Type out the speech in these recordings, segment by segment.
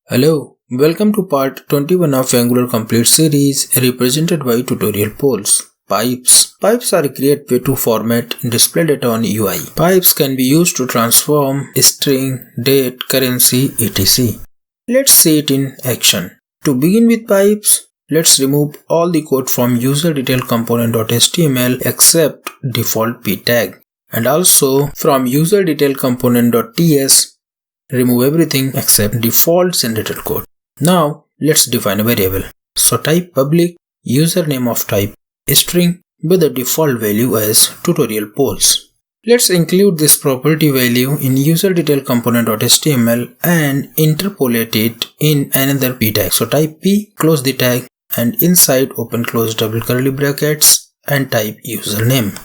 Hello, welcome to part 21 of Angular Complete series represented by tutorial polls. Pipes. Pipes are a great way to format and display data on UI. Pipes can be used to transform string, date, currency, etc. Let's see it in action. To begin with pipes, let's remove all the code from userdetailcomponent.html except default p tag, and also from userdetailcomponent.ts remove everything except default generated code. Now let's define a variable. So type public username of type string with the default value as tutorial polls. Let's include this property value in userdetailcomponent.html and interpolate it in another p tag. So type p, close the tag, and inside open close double curly brackets and type username.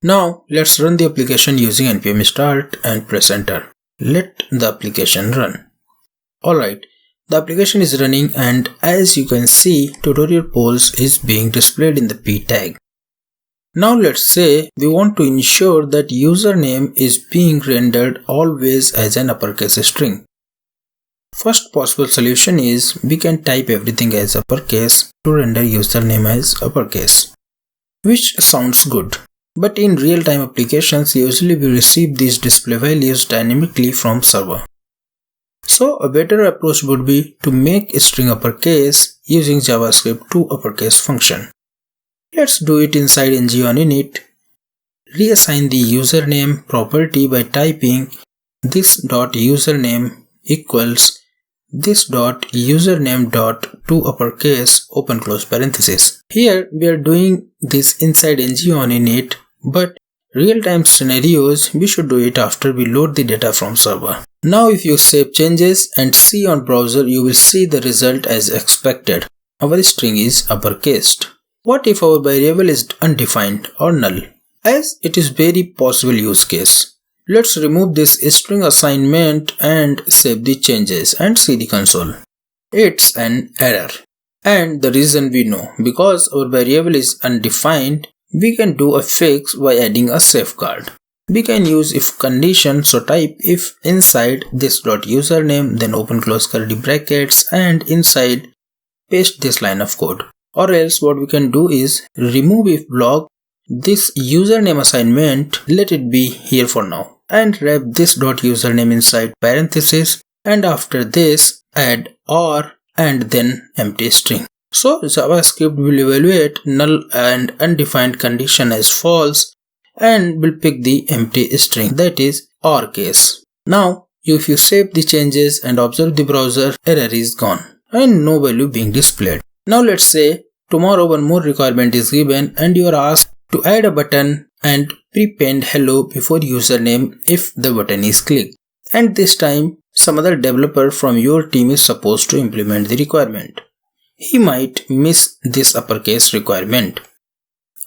Now let's run the application using npm start and press enter. Let the application run. Alright, the application is running, and as you can see, tutorial polls is being displayed in the p tag. Now let's say we want to ensure that username is being rendered always as an uppercase string. First possible solution is we can type everything as uppercase to render username as uppercase, which sounds good. But in real-time applications, usually we receive these display values dynamically from server. So a better approach would be to make string uppercase using JavaScript to uppercase function. Let's do it inside ng-on-init. Reassign the username property by typing this.username equals this.username.toUppercase open close parenthesis. Here we are doing this inside ng-on-init, but real-time scenarios we should do it after we load the data from server. Now if you save changes and see on browser, you will see the result as expected. Our string is uppercased. What if our variable is undefined or null? As it is very possible use case. Let's remove this string assignment and save the changes and see the console. It's an error. And the reason we know, because our variable is undefined, we can do a fix by adding a safeguard. We can use if condition, so type if inside this.username, then open close curly brackets, and inside paste this line of code. Or else what we can do is remove if block, this username assignment, let it be here for now, and wrap this.username inside parenthesis, and after this add or and then empty string. So JavaScript will evaluate null and undefined condition as false and will pick the empty string, that is OR case. Now if you save the changes and observe the browser, error is gone and no value being displayed. Now let's say tomorrow one more requirement is given and you are asked to add a button and prepend hello before username if the button is clicked. And this time some other developer from your team is supposed to implement the requirement. He might miss this uppercase requirement.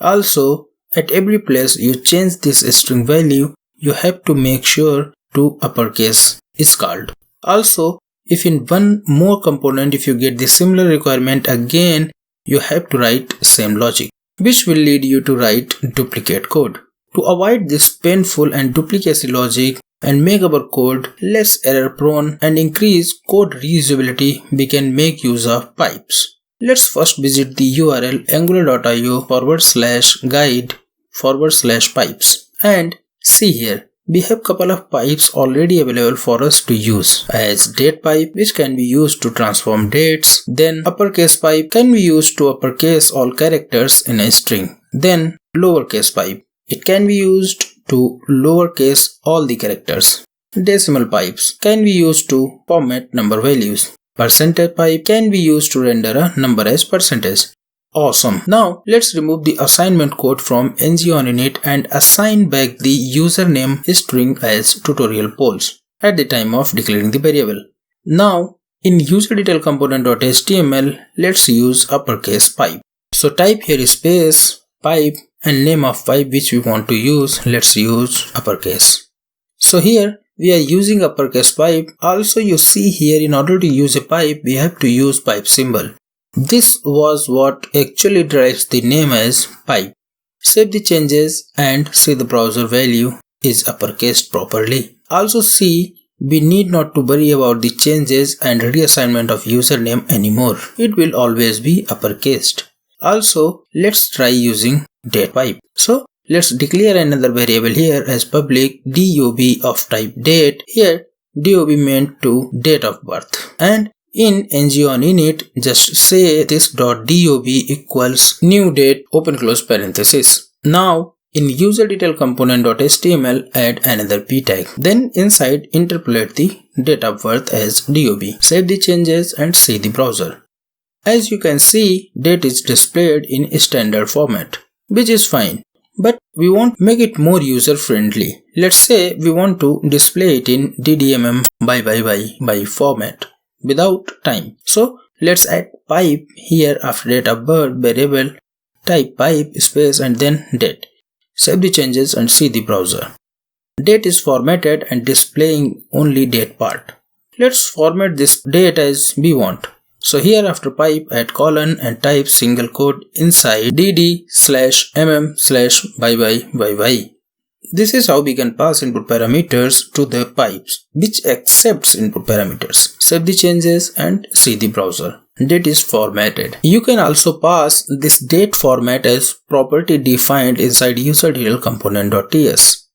Also, at every place you change this string value, you have to make sure to uppercase is called. Also, if in one more component if you get the similar requirement again, you have to write same logic, which will lead you to write duplicate code. To avoid this painful and duplicacy logic and make our code less error prone and increase code reusability, we can make use of pipes. Let's first visit the URL angular.io/guide/pipes and see here we have couple of pipes already available for us to use, as date pipe, which can be used to transform dates, then uppercase pipe can be used to uppercase all characters in a string, then lowercase pipe, it can be used to lowercase all the characters. Decimal pipes can be used to format number values. Percentage pipe can be used to render a number as percentage. Awesome. Now let's remove the assignment code from ng-on-init and assign back the username string as tutorial polls at the time of declaring the variable. Now in userdetailcomponent.html, let's use uppercase pipe. So type here space pipe and name of pipe which we want to use. Let's use uppercase. So here we are using uppercase pipe. Also you see here, in order to use a pipe we have to use pipe symbol. This was what actually drives the name as pipe. Save the changes and see the browser value is uppercased properly. Also see we need not to worry about the changes and reassignment of username anymore. It will always be uppercased. Also, let's try using datePipe. So, let's declare another variable here as public dob of type date. Here, dob meant to date of birth. And in ngOnInit, just say this .dob equals new date open close parenthesis. Now, in userdetailComponent.html, add another p tag. Then inside, interpolate the date of birth as dob. Save the changes and see the browser. As you can see, date is displayed in standard format, which is fine. But we want to make it more user friendly. Let's say we want to display it in ddmm by format without time. So let's add pipe here after date of birth variable, type pipe space and then date. Save the changes and see the browser. Date is formatted and displaying only date part. Let's format this date as we want. So here after pipe add colon and type single quote inside dd/mm/byy. This is how we can pass input parameters to the pipes, which accepts input parameters. Save the changes and see the browser. Date is formatted. You can also pass this date format as property defined inside userdetailComponent.ts.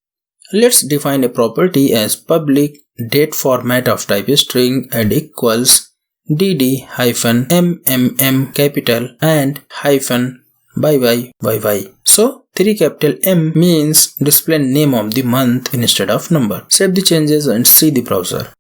Let's define a property as public date format of type string and equals dd-mmm capital and hyphen byy. So 3 capital M means display name of the month instead of number. Save the changes and see the browser.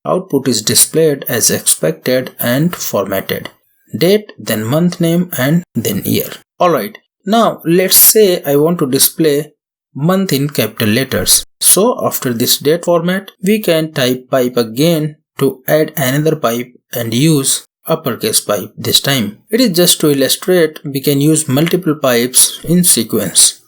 Output is displayed as expected and formatted. Date, then month name and then year. Alright, now let's say I want to display month in capital letters. So after this date format, we can type pipe again to add another pipe and use uppercase pipe this time. It is just to illustrate we can use multiple pipes in sequence.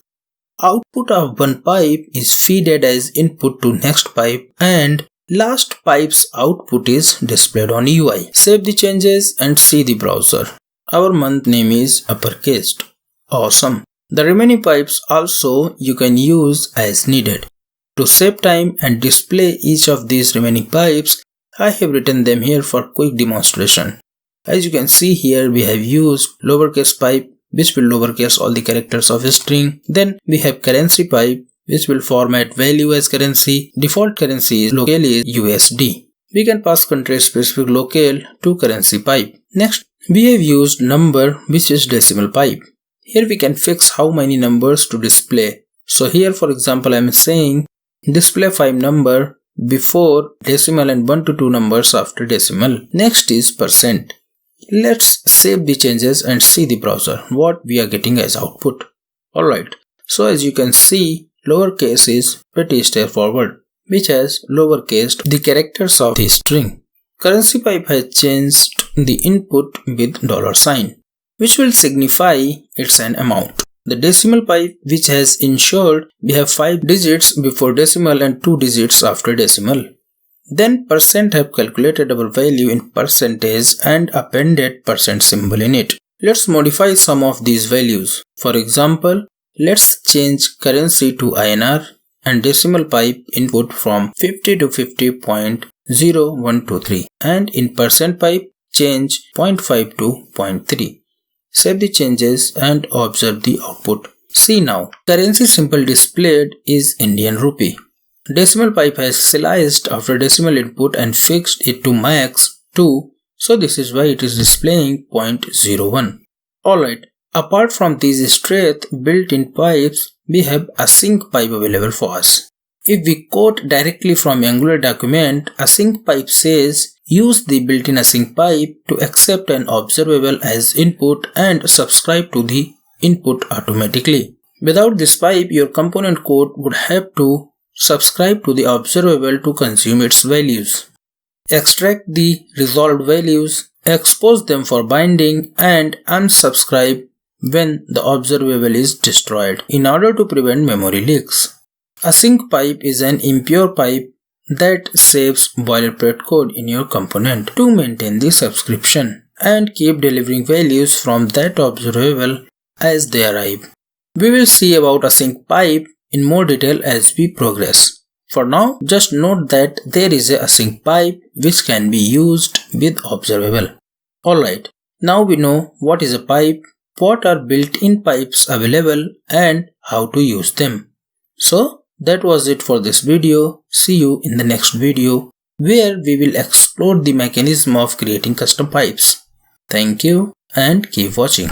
Output of one pipe is fed as input to next pipe and last pipe's output is displayed on UI. Save the changes and see the browser. Our month name is uppercased. Awesome. The remaining pipes also you can use as needed. To save time and display each of these remaining pipes, I have written them here for quick demonstration. As you can see here, we have used lowercase pipe which will lowercase all the characters of a string. Then we have currency pipe which will format value as currency. Default currency is locally USD. We can pass country specific locale to currency pipe. Next, we have used number which is decimal pipe. Here we can fix how many numbers to display. So here for example I am saying display 5 number before decimal and 1 to 2 numbers after decimal. Next is %. Let's save the changes and see the browser what we are getting as output. Alright, so as you can see, lowercase is pretty straightforward, which has lowercased the characters of the string. Currency pipe has changed the input with $sign, which will signify it's an amount. The decimal pipe which has ensured we have 5 digits before decimal and 2 digits after decimal. Then % have calculated our value in percentage and appended % symbol in it. Let's modify some of these values. For example, let's change currency to INR and decimal pipe input from 50 to 50.0123 and in % pipe change 0.5 to 0.3. Save the changes and observe the output. See now, currency symbol displayed is Indian rupee. Decimal pipe has sliced after decimal input and fixed it to max 2, so this is why it is displaying 0.01. Alright, apart from these straight built-in pipes, we have async pipe available for us. If we quote directly from Angular document, async pipe says use the built-in async pipe to accept an observable as input and subscribe to the input automatically. Without this pipe, your component code would have to subscribe to the observable to consume its values. Extract the resolved values, expose them for binding and unsubscribe when the observable is destroyed in order to prevent memory leaks. Async pipe is an impure pipe that saves boilerplate code in your component to maintain the subscription and keep delivering values from that observable as they arrive. We will see about async pipe in more detail as we progress. For now, just note that there is a async pipe which can be used with observable. Alright, now we know what is a pipe, what are built-in pipes available, and how to use them. So that was it for this video. See you in the next video where we will explore the mechanism of creating custom pipes. Thank you and keep watching.